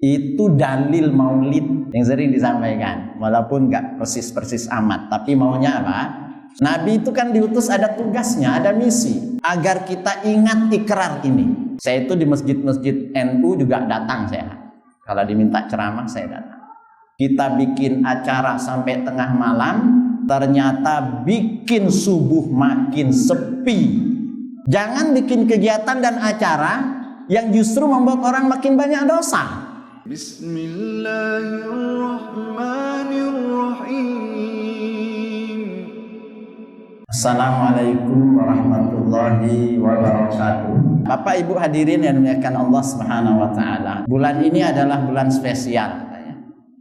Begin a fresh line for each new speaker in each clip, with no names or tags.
Itu dalil maulid yang sering disampaikan, walaupun nggak persis-persis amat, tapi maunya apa? Nabi itu kan diutus, ada tugasnya, ada misi, agar kita ingat ikrar ini. Saya itu di masjid-masjid NU juga datang saya. Kalau diminta ceramah saya datang. Kita bikin acara sampai tengah malam, ternyata bikin subuh makin sepi. Jangan bikin kegiatan dan acara yang justru membuat orang makin banyak dosa. Bismillahirrahmanirrahim. Assalamualaikum warahmatullahi wabarakatuh. Bapak Ibu hadirin yang dimuliakan Allah Subhanahu wa taala. Bulan ini adalah bulan spesial.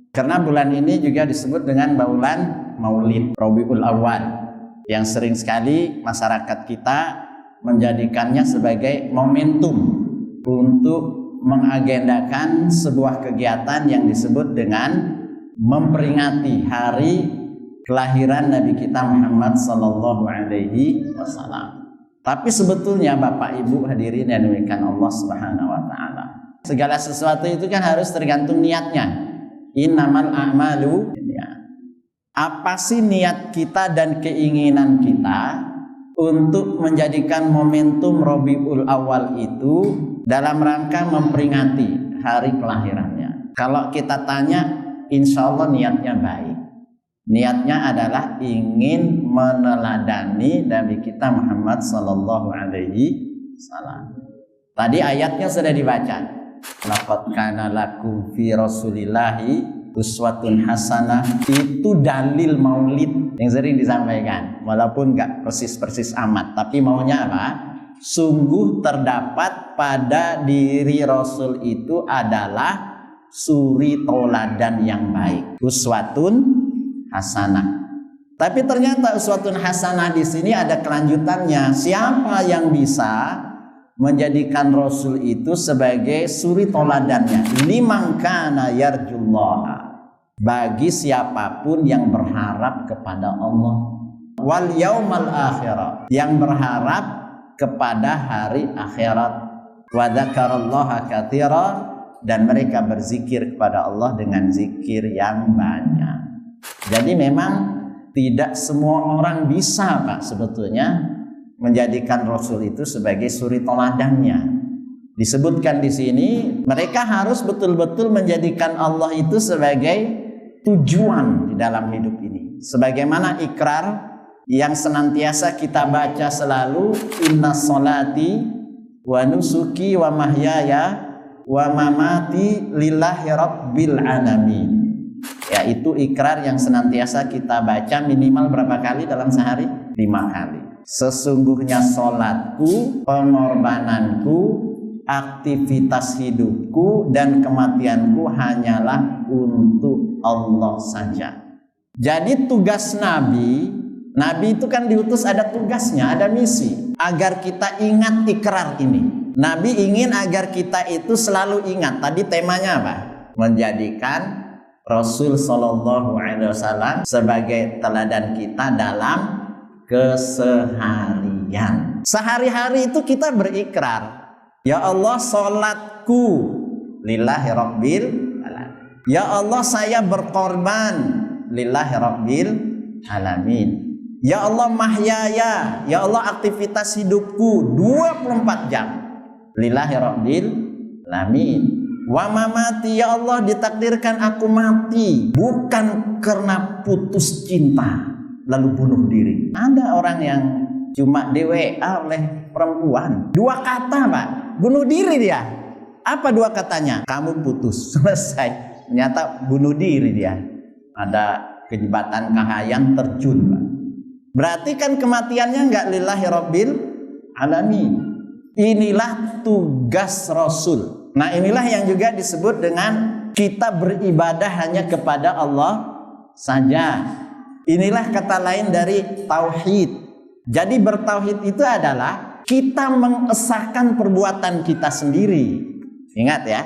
Karena bulan ini juga disebut dengan bulan Maulid Rabiul Awal, yang sering sekali masyarakat kita menjadikannya sebagai momentum untuk mengagendakan sebuah kegiatan yang disebut dengan memperingati hari kelahiran Nabi kita Muhammad sallallahu alaihi wasallam. Tapi sebetulnya Bapak Ibu hadirin yang dimuliakan Allah Subhanahu wa taala, segala sesuatu itu kan harus tergantung niatnya. Innamal a'malu binniyat. Apa sih niat kita dan keinginan kita untuk menjadikan momentum Rabiul Awal itu dalam rangka memperingati hari kelahirannya? Kalau kita tanya, insya Allah niatnya baik. Niatnya adalah ingin meneladani Nabi kita Muhammad sallallahu alaihi wasallam. Tadi ayatnya sudah dibaca. Laqad kana lakum fi rasulillahi uswatun hasanah. Itu dalil maulid yang sering disampaikan, walaupun nggak persis-persis amat, tapi maunya apa? Sungguh terdapat pada diri Rasul itu adalah suri toladan yang baik, uswatun hasanah. Tapi ternyata uswatun hasanah di sini ada kelanjutannya. Siapa yang bisa menjadikan Rasul itu sebagai suri toladannya? Liman kana yarjullaha, bagi siapapun yang berharap kepada Allah, wal yaumal akhirah, yang berharap kepada hari akhirat, wa dzakarallaha katsira, dan mereka berzikir kepada Allah dengan zikir yang banyak. Jadi memang tidak semua orang bisa Pak sebetulnya menjadikan Rasul itu sebagai suri toladannya. Disebutkan di sini mereka harus betul-betul menjadikan Allah itu sebagai tujuan di dalam hidup ini. Sebagaimana ikrar yang senantiasa kita baca selalu, inna sholati wa nusuki wa mahyaya wa mamati lillahi rabbil alamin. Yaitu ikrar yang senantiasa kita baca minimal berapa kali dalam sehari? 5 kali. Sesungguhnya sholatku, pengorbananku, aktivitas hidupku, dan kematianku hanyalah untuk Allah saja. Jadi tugas Nabi itu kan diutus, ada tugasnya, ada misi, agar kita ingat ikrar ini. Nabi ingin agar kita itu selalu ingat. Tadi temanya apa? Menjadikan Rasul sallallahu alaihi wasallam sebagai teladan kita dalam keseharian. Sehari-hari itu kita berikrar, ya Allah sholatku lillahi rabbil alamin. Ya Allah saya berkorban lillahi rabbil alamin. Ya Allah mahyaya, ya Allah aktivitas hidupku 24 jam lillahi rabbil alamin. Wa mamati, ya Allah ditakdirkan aku mati bukan karena putus cinta lalu bunuh diri. Ada orang yang cuma di-WA oleh perempuan, 2 kata Pak, bunuh diri dia. Apa 2 katanya? Kamu putus, selesai. Ternyata bunuh diri dia. Ada kejebatan kahayang, terjun Pak. Berarti kan kematiannya enggak lillahi rabbil alamin. Inilah tugas Rasul. Nah inilah yang juga disebut dengan kita beribadah hanya kepada Allah saja. Inilah kata lain dari tauhid. Jadi bertauhid itu adalah kita mengesahkan perbuatan kita sendiri. Ingat ya,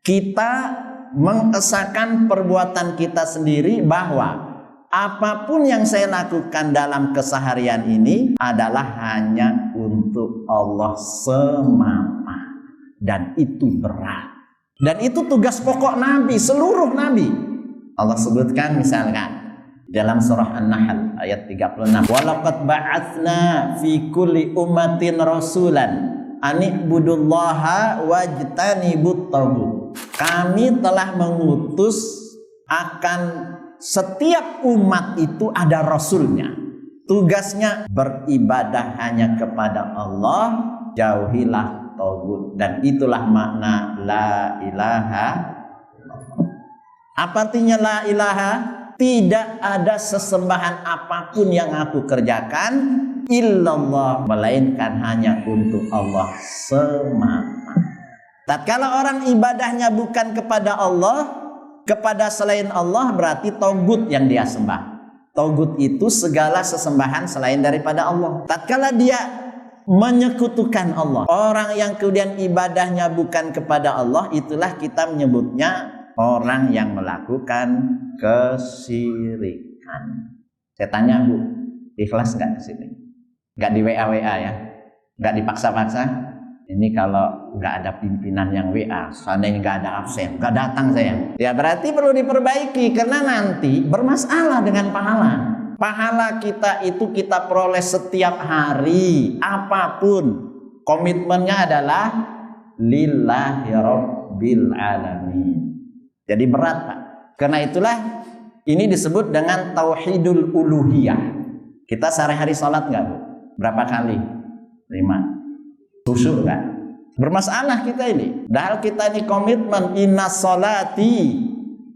kita mengesahkan perbuatan kita sendiri bahwa apapun yang saya lakukan dalam keseharian ini adalah hanya untuk Allah semata. Dan itu berat. Dan itu tugas pokok Nabi, seluruh Nabi. Allah sebutkan misalkan dalam surah An-Nahl ayat 36. Walaqad ba'atsna fi kulli ummatin rasulan ani'budullaha wajtanibut taghut. Kami telah mengutus akan setiap umat itu ada rasulnya. Tugasnya beribadah hanya kepada Allah, jauhilah taghut. Dan itulah makna la ilaha. Apa artinya la ilaha? Tidak ada sesembahan apapun yang aku kerjakan illallah, melainkan hanya untuk Allah semata. Tatkala orang ibadahnya bukan kepada Allah, kepada selain Allah, berarti taghut yang dia sembah. Taghut itu segala sesembahan selain daripada Allah. Tatkala dia menyekutukan Allah, orang yang kemudian ibadahnya bukan kepada Allah, itulah kita menyebutnya orang yang melakukan kesyirikan. Saya tanya Bu, ikhlas nggak ke sini? Nggak di WA ya? Nggak dipaksa-paksa? Ini kalau nggak ada pimpinan yang WA, seandainya nggak ada absen, nggak datang saya. Ya berarti perlu diperbaiki, karena nanti bermasalah dengan pahala. Pahala kita itu kita peroleh setiap hari, apapun. Komitmennya adalah lillahi rabbil alamin. Jadi berat Pak. Karena itulah ini disebut dengan tauhidul uluhiyah. Kita sehari-hari sholat nggak Bu? Berapa kali? 5. Khusyuk nggak? Bermasalah kita ini. Padahal kita ini komitmen inna sholati.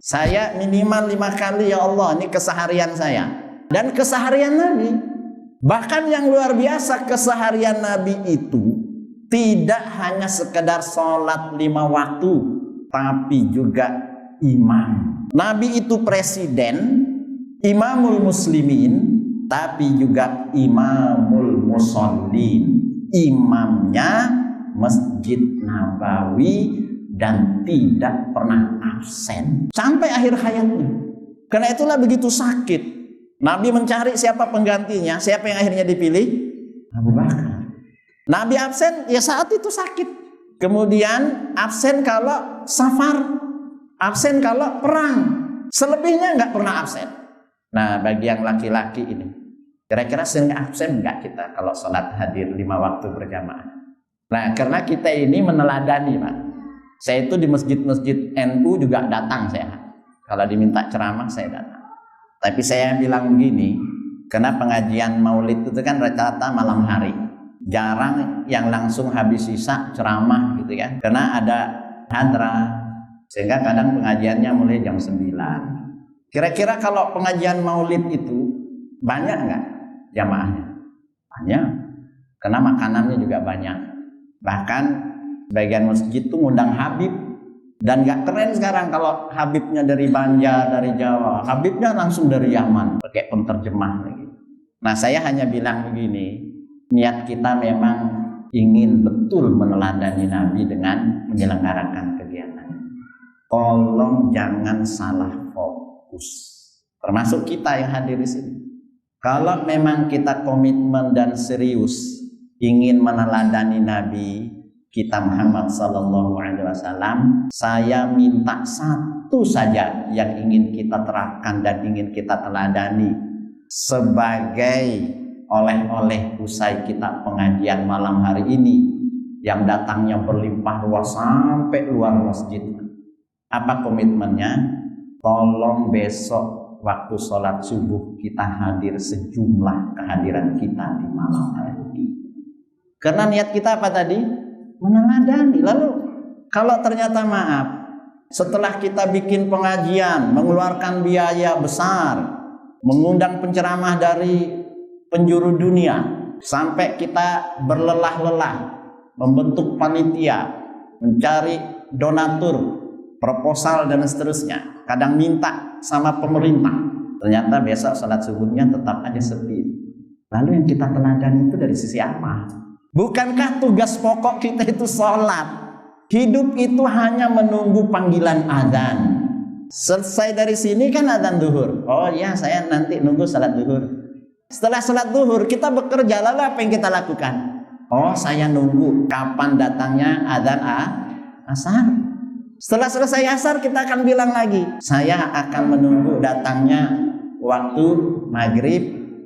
Saya minimal 5 kali ya Allah. Ini keseharian saya. Dan keseharian Nabi. Bahkan yang luar biasa, keseharian Nabi itu tidak hanya sekedar sholat 5 waktu, tapi juga imam. Nabi itu presiden, imamul muslimin, tapi juga imamul musallin, imamnya Masjid Nabawi, dan tidak pernah absen sampai akhir hayatnya. Karena itulah begitu sakit Nabi mencari siapa penggantinya. Siapa yang akhirnya dipilih? Abu Bakar. Nabi absen ya saat itu sakit. Kemudian absen kalau safar, absen kalau perang, selebihnya nggak pernah absen. Nah, bagi yang laki-laki ini, kira-kira sering absen nggak kita kalau sholat hadir 5 waktu berjamaah? Nah, karena kita ini meneladani Pak. Saya itu di masjid-masjid NU juga datang saya. Kalau diminta ceramah saya datang. Tapi saya bilang begini, karena pengajian maulid itu kan rata-rata malam hari. Jarang yang langsung habis sisa ceramah gitu ya. Karena ada hadrah. Sehingga kadang pengajiannya mulai jam 9. Kira-kira kalau pengajian maulid itu banyak nggak jamaahnya? Banyak. Karena makanannya juga banyak. Bahkan bagian masjid itu ngundang Habib. Dan nggak keren sekarang kalau Habibnya dari Banjar, dari Jawa. Habibnya langsung dari Yaman. Pakai penterjemah lagi. Nah saya hanya bilang begini. Niat kita memang ingin betul meneladani Nabi dengan menyelenggarakan kegiatan. Tolong jangan salah fokus. Termasuk kita yang hadir di sini. Kalau memang kita komitmen dan serius ingin meneladani Nabi kita Muhammad sallallahu alaihi wasallam, saya minta satu saja yang ingin kita terapkan dan ingin kita teladani sebagai oleh-oleh usai kita pengajian malam hari ini yang datangnya berlimpah ruah sampai luar masjid. Apa komitmennya? Tolong besok waktu sholat subuh kita hadir sejumlah kehadiran kita di malam hari ini. Karena niat kita apa tadi? Meneladani. Lalu kalau ternyata maaf, setelah kita bikin pengajian, mengeluarkan biaya besar, mengundang penceramah dari penjuru dunia, sampai kita berlelah-lelah membentuk panitia, mencari donatur, proposal dan seterusnya, kadang minta sama pemerintah, ternyata besok salat subuhnya tetap aja sepi. Lalu yang kita teladani itu dari sisi apa? Bukankah tugas pokok kita itu sholat? Hidup itu hanya menunggu panggilan azan. Selesai dari sini kan azan duhur. Oh ya, saya nanti nunggu salat duhur. Setelah salat duhur kita bekerja, lalu apa yang kita lakukan? Oh, saya nunggu kapan datangnya azan asar. Setelah selesai asar kita akan bilang lagi, saya akan menunggu datangnya waktu maghrib.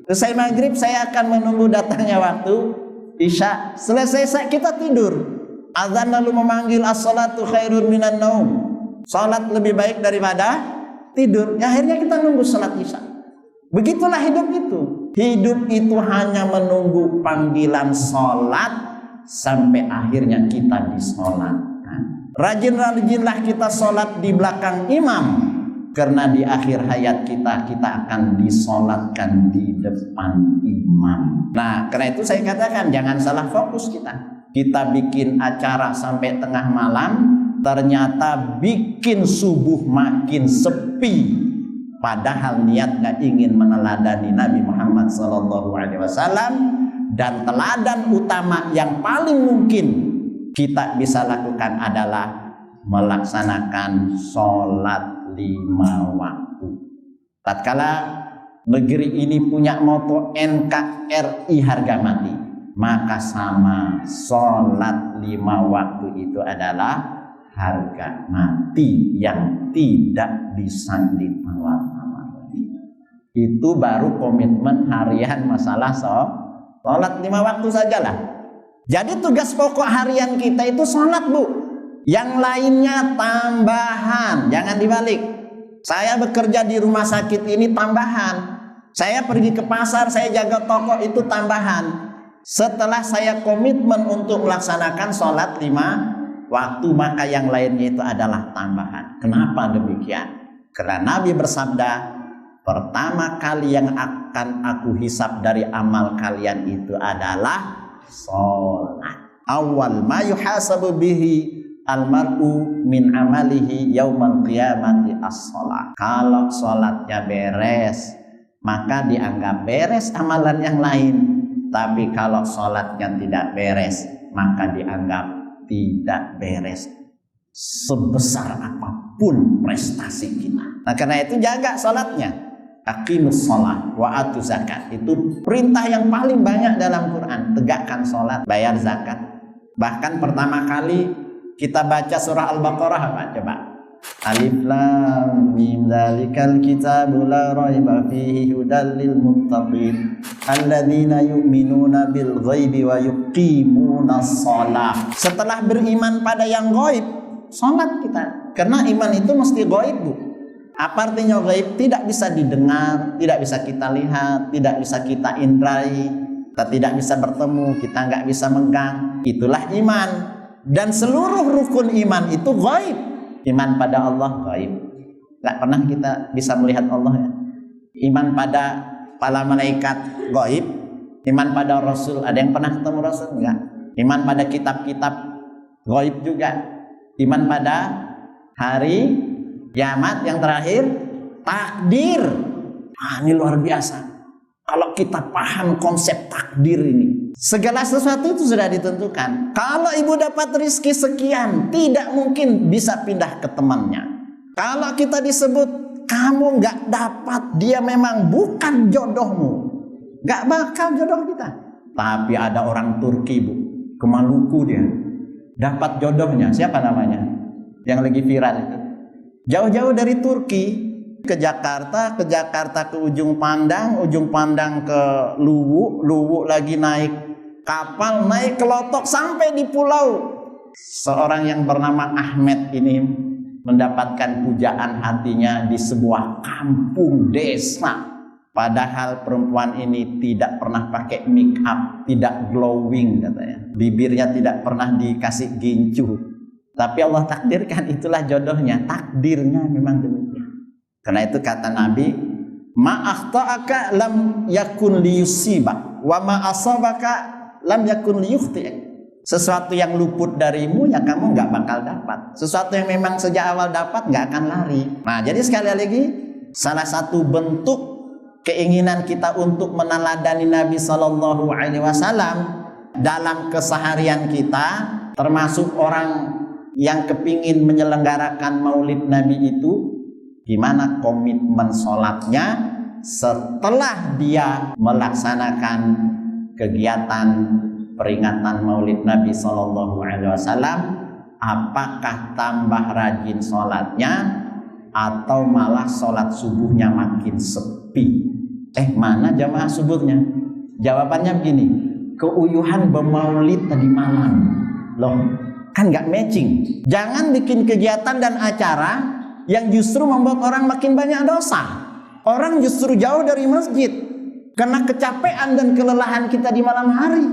Selesai maghrib saya akan menunggu datangnya waktu isya. Selesai kita tidur. Azan lalu memanggil as-salatu khairun minan naum. Salat lebih baik daripada tidur. Ya, akhirnya kita nunggu salat isya. Begitulah hidup itu. Hidup itu hanya menunggu panggilan salat sampai akhirnya kita disolatkan. Rajin-rajinlah kita sholat di belakang imam, karena di akhir hayat kita akan disolatkan di depan imam. Nah, karena itu saya katakan jangan salah fokus kita. Kita bikin acara sampai tengah malam, ternyata bikin subuh makin sepi. Padahal niatnya ingin meneladani Nabi Muhammad SAW, dan teladan utama yang paling mungkin kita bisa lakukan adalah melaksanakan sholat 5 waktu. Tatkala negeri ini punya moto NKRI harga mati, maka sama sholat 5 waktu itu adalah harga mati yang tidak bisa ditawar-tawar. Itu baru komitmen harian masalah sholat 5 waktu sajalah. Jadi tugas pokok harian kita itu sholat, Bu. Yang lainnya tambahan, jangan dibalik. Saya bekerja di rumah sakit ini tambahan. Saya pergi ke pasar, saya jaga toko itu tambahan. Setelah saya komitmen untuk melaksanakan sholat 5 waktu, maka yang lainnya itu adalah tambahan. Kenapa demikian? Karena Nabi bersabda, pertama kali yang akan aku hisab dari amal kalian itu adalah sholat. Awal ma yuhasabu bihi almar'u min amalihi yaumal qiyamati as-sholat. Kalau sholatnya beres, maka dianggap beres amalan yang lain. Tapi kalau sholatnya tidak beres, maka dianggap tidak beres sebesar apapun prestasi kita. Nah, karena itu jaga sholatnya. Aqimus sholat wa atu zakat. Itu perintah yang paling banyak dalam Quran. Tegakkan sholat, bayar zakat. Bahkan pertama kali kita baca surah Al-Baqarah apa? Coba. Alif lam mim dzalikal kitabu la raiba fihi hudal lil muttaqin alladzina yu'minuna bil ghaibi wa yuqimunas shalah. Setelah beriman pada yang gaib, salat kita. Karena iman itu mesti gaib, Bu. Apa artinya gaib? Tidak bisa didengar, tidak bisa kita lihat, tidak bisa kita indrai, kita tidak bisa bertemu, kita nggak bisa megang. Itulah iman. Dan seluruh rukun iman itu gaib. Iman pada Allah gaib. Nggak pernah kita bisa melihat Allah, ya. Iman pada para malaikat gaib. Iman pada Rasul, ada yang pernah ketemu Rasul? Enggak. Iman pada kitab-kitab gaib juga. Iman pada hari kiamat yang terakhir, takdir. Nah, ini luar biasa. Kalau kita paham konsep takdir ini, segala sesuatu itu sudah ditentukan. Kalau ibu dapat rezeki sekian, tidak mungkin bisa pindah ke temannya. Kalau kita disebut kamu nggak dapat, dia memang bukan jodohmu, nggak bakal jodoh kita. Tapi ada orang Turki, Bu, ke Maluku, dia dapat jodohnya. Siapa namanya? Yang lagi viral itu. Jauh-jauh dari Turki ke Jakarta ke ujung pandang ke Luwu lagi naik kapal, naik ke Lotok sampai di pulau. Seorang yang bernama Ahmed ini mendapatkan pujaan hatinya di sebuah kampung desa. Padahal perempuan ini tidak pernah pakai make up, tidak glowing katanya. Bibirnya tidak pernah dikasih gincu. Tapi Allah takdirkan itulah jodohnya. Takdirnya memang demikian. Karena itu kata Nabi, ma akhta'aka lam yakun liyusibak wa ma asabaka lam yakun liyukhti'ak. Sesuatu yang luput darimu ya kamu nggak bakal dapat. Sesuatu yang memang sejak awal dapat nggak akan lari. Nah, jadi sekali lagi, salah satu bentuk keinginan kita untuk meneladani Nabi SAW dalam keseharian kita, termasuk orang yang kepingin menyelenggarakan maulid Nabi itu, gimana komitmen sholatnya setelah dia melaksanakan kegiatan peringatan maulid Nabi SAW. Apakah tambah rajin sholatnya atau malah sholat subuhnya makin sepi? Mana jamaah subuhnya? Jawabannya begini, keuyuhan bermaulid tadi malam. Loh, kan nggak matching. Jangan bikin kegiatan dan acara yang justru membuat orang makin banyak dosa. Orang justru jauh dari masjid karena kecapean dan kelelahan kita di malam hari.